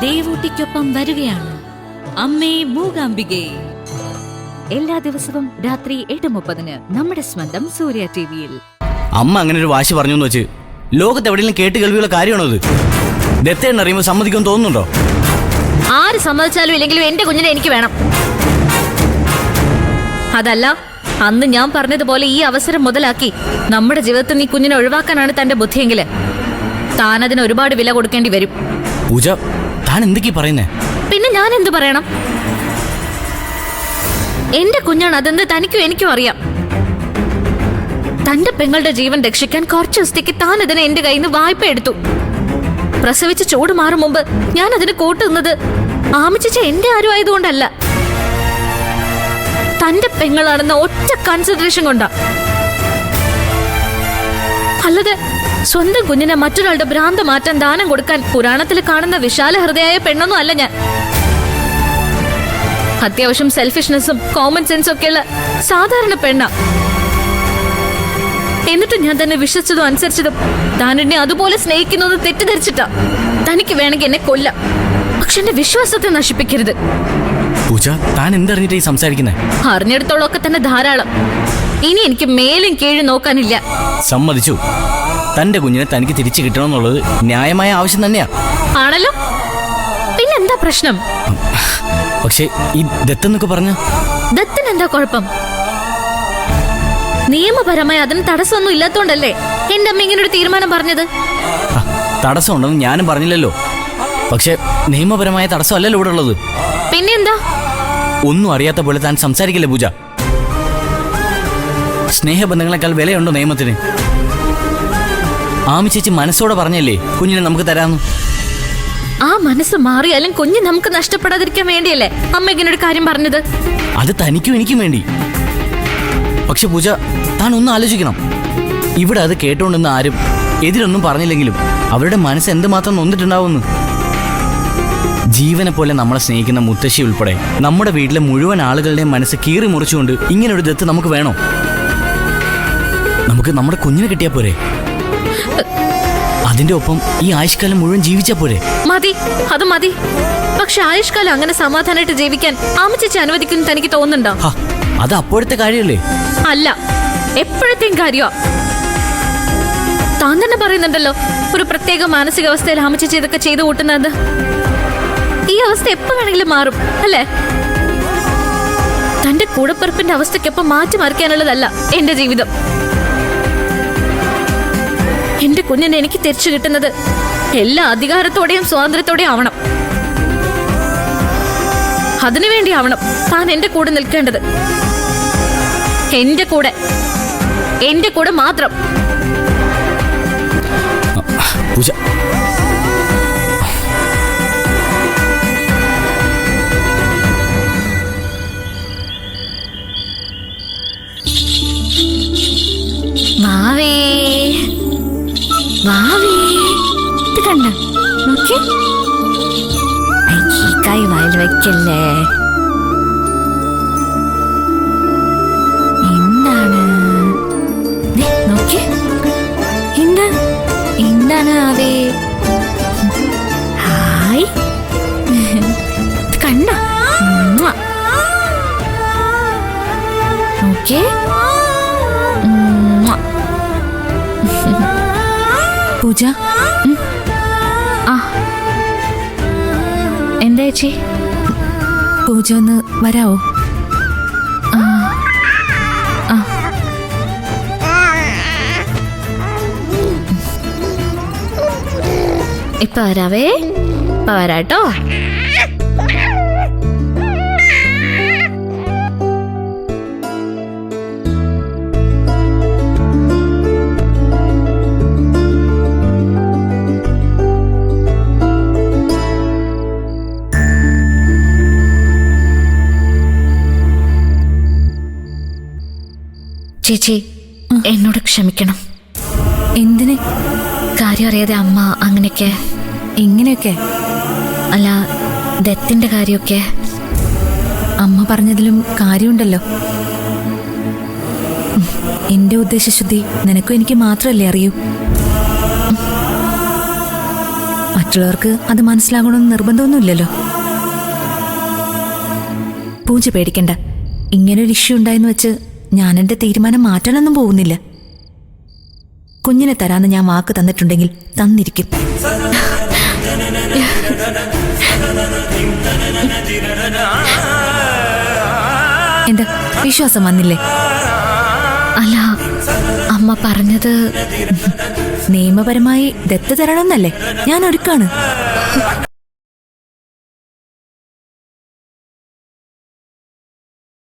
ദേവൂട്ടിക്കൊപ്പം വരികയാണ് അമ്മേ മൂകാംബികേ. എല്ലാ ദിവസവും രാത്രി 8:30 നമ്മുടെ സ്വന്തം സൂര്യ ടിവിയിൽ. അമ്മ അങ്ങനെ ഒരു വാശി പറഞ്ഞു എന്ന് വെച്ച് ലോകത്ത് എവിടെയെങ്കിലും കേട്ട് കേൾവിയുള്ള കാര്യമാണോ അത്? ദത്തേന്ന് അറിയുമ്പോൾ സമ്മതിക്കുമെന്ന് തോന്നുന്നുണ്ടോ? ആര് സമ്മതിച്ചാലും ഇല്ലെങ്കിലും എന്റെ കുഞ്ഞിനെ എനിക്ക് വേണം. അതല്ല, അന്ന് ഞാൻ പറഞ്ഞതുപോലെ ഈ അവസരം മുതലാക്കി നമ്മുടെ ജീവിതത്തിൽ നീ കുഞ്ഞിനെ ഒഴിവാക്കാനാണ് തന്റെ ബുദ്ധിയെങ്കില് താൻ അതിന് ഒരുപാട് വില കൊടുക്കേണ്ടി വരും. പൂജ, താൻ എന്തൊക്കെയാ പറയുന്നേ? പിന്നെ ഞാൻ എന്ത് പറയണം? എന്റെ കുഞ്ഞാണ് അതെന്ന് തനിക്കും എനിക്കും അറിയാം. തന്റെ പെങ്ങളുടെ ജീവൻ രക്ഷിക്കാൻ കുറച്ച് ദിവസത്തേക്ക് താൻ അതിനെ എന്റെ കയ്യിൽ നിന്ന് വായ്പ എടുത്തു. പ്രസവിച്ച് ചൂട് മാറും മുമ്പ് ഞാൻ അതിന് കൂട്ടുന്നത് ആമിച്ച എന്റെ ആരും ആയതുകൊണ്ടല്ല, തന്റെ പെങ്ങളാണെന്ന ഒറ്റ കൺസിഡറേഷൻ കൊണ്ടാ. അല്ലാതെ സ്വന്തം കുഞ്ഞിനെ മറ്റൊരാളുടെ ഭ്രാന്ത് മാറ്റാൻ ദാനം കൊടുക്കാൻ പുരാണത്തിൽ കാണുന്ന വിശാല ഹൃദയായ പെണ്ണൊന്നും അല്ല ഞാൻ. അത്യാവശ്യം സെൽഫിഷ്നെസ്സും കോമൺ സെൻസും ഒക്കെയുള്ള സാധാരണ പെണ്ണ. എന്നിട്ട് ഞാൻ തന്നെ വിശ്വസിച്ചതും അനുസരിച്ചതും താൻ എന്നെ അതുപോലെ സ്നേഹിക്കുന്നത് തെറ്റിദ്ധരിച്ചിട്ടാ. തനിക്ക് വേണമെങ്കിൽ എന്നെ കൊല്ലാം, പക്ഷെ എന്റെ വിശ്വാസത്തെ നശിപ്പിക്കരുത്. പൂജ, താൻ എന്തറിഞ്ഞിട്ടാ ഈ സംസാരിക്കുന്നേ? അറിഞ്ഞെടുത്തോളം ഒക്കെ തന്നെ ധാരാളം. ഇനി എനിക്ക് മേലും കീഴും നോക്കാനില്ല. സമ്മതിച്ചു. തന്റെ കുഞ്ഞിനെ തനിക്ക് തിരിച്ചു കിട്ടണമെന്നുള്ളത് ന്യായമായ ആവശ്യം തന്നെയാ. ആണല്ലോ, പിന്നെന്താ പ്രശ്നം? പക്ഷേ ഈ ദത്തെന്നൊക്കെ പറഞ്ഞ ദത്തിന് എന്താ കുഴപ്പം? നിയമപരമായി അതിന് തടസ്സമൊന്നും ഇല്ലാത്തോണ്ടല്ലേ എന്റെ അമ്മ ഇങ്ങനെ ഒരു തീരുമാനം പറഞ്ഞത്? തടസ്സമുണ്ടെന്ന് ഞാനും പറഞ്ഞില്ലല്ലോ. പക്ഷെ നിയമപരമായ തടസ്സമല്ലല്ലോ ഇവിടെ ഉള്ളത്. പിന്നെന്താ? ഒന്നും അറിയാത്ത പോലെ താൻ സംസാരിക്കില്ലേ പൂജ? സ്നേഹബന്ധങ്ങളെക്കാൾ വിലയുണ്ടോ നിയമത്തിന്? ആമി ചേച്ചി മനസ്സോടെ പറഞ്ഞല്ലേ കുഞ്ഞിനെ നമുക്ക് തരാമെന്ന്. ആ മനസ്സ് മാറിയാലും കുഞ്ഞ് നമുക്ക് നഷ്ടപ്പെടാതിരിക്കാൻ വേണ്ടിയല്ലേ അമ്മ ഇങ്ങനെ ഒരു കാര്യം പറഞ്ഞത്? അത് തനിക്കും എനിക്കും വേണ്ടി. പക്ഷെ പൂജ, താൻ ഒന്ന് ആലോചിക്കണം. ഇവിടെ അത് കേട്ടോണ്ടെന്ന് ആരും എതിരൊന്നും പറഞ്ഞില്ലെങ്കിലും അവരുടെ മനസ്സ് എന്തുമാത്രം നൊന്നിട്ടുണ്ടാവുമെന്ന്. ജീവനെ പോലെ നമ്മളെ സ്നേഹിക്കുന്ന മുത്തശ്ശി ഉൾപ്പെടെ നമ്മുടെ വീട്ടിലെ മുഴുവൻ ആളുകളുടെയും മനസ്സ് കീറി മുറിച്ചുകൊണ്ട് ഇങ്ങനെ ഒരു ദത്ത് നമുക്ക് വേണോ? നമുക്ക് നമ്മുടെ കുഞ്ഞിനെ കിട്ടിയാ പോരെ? അതിന്റെ ഒപ്പം ഈ ആയുഷ്കാലം മുഴുവൻ ജീവിച്ചാ പോരെ? മതി, അത് മതി. പക്ഷെ ആയുഷ്കാലം അങ്ങനെ സമാധാനമായിട്ട് ജീവിക്കാൻ ആമച്ചേച്ചി അനുവദിക്കുന്നു തനിക്ക് തോന്നുന്നുണ്ടോ? അത് അപ്പോഴത്തെ കാര്യമല്ലേ? അല്ല, എപ്പോഴത്തെയും കാര്യമാ. താൻ തന്നെ പറയുന്നുണ്ടല്ലോ ഒരു പ്രത്യേക മാനസികാവസ്ഥയിൽ ആമച്ചേച്ചി ഇതൊക്കെ ചെയ്തു കൂട്ടുന്നത്. ഈ അവസ്ഥ എപ്പോ വേണമെങ്കിലും മാറും അല്ലേ? തന്റെ കൂടപ്പിറപ്പിന്റെ അവസ്ഥയ്ക്കൊപ്പം മാറ്റി മറിക്കാനുള്ളതല്ല എന്റെ ജീവിതം. എന്റെ കുഞ്ഞിനെ എനിക്ക് തിരിച്ചു കിട്ടുന്നത് എല്ലാ അധികാരത്തോടെയും സ്വാതന്ത്ര്യത്തോടെയും ആവണം. അതിനുവേണ്ടി ആവണം താൻ എന്റെ കൂടെ നിൽക്കേണ്ടത്. എന്റെ കൂടെ മാത്രം. പൂജ, വാവേ വാവേ, ഇത് കണ്ട നോക്കി. കൈ വായിൽ വയ്ക്കല്ലേ. എന്താണ് നോക്കി? എന്താണ് ആവേ? ഹായ്, കണ്ട നോക്കി. പൂജ, എന്താ ചേച്ചി? പൂജ ഒന്ന് വരാവോ? ഇപ്പൊ വരാവേ, ഇപ്പൊ വരാട്ടോ. ചേച്ചി, എന്നോട് ക്ഷമിക്കണം. എന്തിന്? കാര്യം അറിയാതെ അമ്മ അങ്ങനെയൊക്കെ. എങ്ങനെയൊക്കെ? അല്ല, ദത്തിന്റെ കാര്യമൊക്കെ. അമ്മ പറഞ്ഞതിലും കാര്യമുണ്ടല്ലോ. എന്റെ ഉദ്ദേശശുദ്ധി നിനക്കും എനിക്ക് മാത്രമല്ലേ അറിയൂ. മറ്റുള്ളവർക്ക് അത് മനസ്സിലാകണമെന്ന് നിർബന്ധമൊന്നുമില്ലല്ലോ. പൂജ പേടിക്കണ്ട. ഇങ്ങനൊരു ഇഷ്യൂ ഉണ്ടായെന്ന് വെച്ച് ഞാൻ എൻ്റെ തീരുമാനം മാറ്റാനൊന്നും പോകുന്നില്ല. കുഞ്ഞിനെ തരാന്ന് ഞാൻ വാക്ക് തന്നിട്ടുണ്ടെങ്കിൽ തന്നിരിക്കും. എന്താ വിശ്വാസം വന്നില്ലേ? അല്ല, അമ്മ പറഞ്ഞത് നിയമപരമായി ദത്ത് തരണമെന്നല്ലേ? ഞാൻ ഒരുക്കാണ്.